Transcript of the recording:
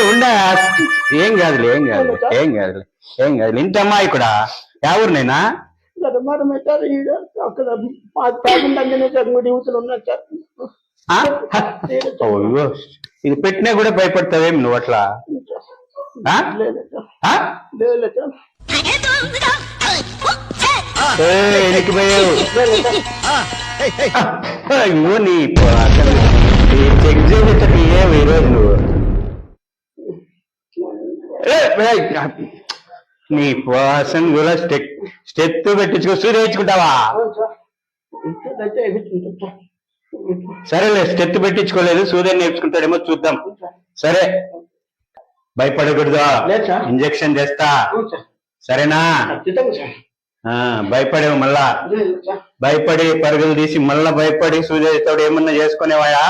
ఉండా ఏం కాదులే ఏం కాదులే ఏం కాదులే ఏం కాదులే ఇంత అమ్మాయి కూడా ఎవరినైనా అక్కడ యూతులు ఉన్నారు సార్. ఇది పెట్టినా కూడా భయపడతావేమి నువ్వు అట్లా ఎనికి పోయావు అయ్యో నీ చెక్ చేసేటట్టు ఏమి ఈరోజు నువ్వు నీ వాసన కూడా స్టెప్ పెట్టించుకో సూర్యించుకుంటావా సరేలే స్టెప్ పెట్టించుకోలేదు సూర్యం నేర్చుకుంటాడేమో చూద్దాం సరే భయపడకూడదు ఇంజక్షన్ చేస్తా సరేనా భయపడేవు మళ్ళా భయపడి పరుగులు తీసి మళ్ళా భయపడి సూర్యుడితో ఏమన్నా చేసుకునేవాయా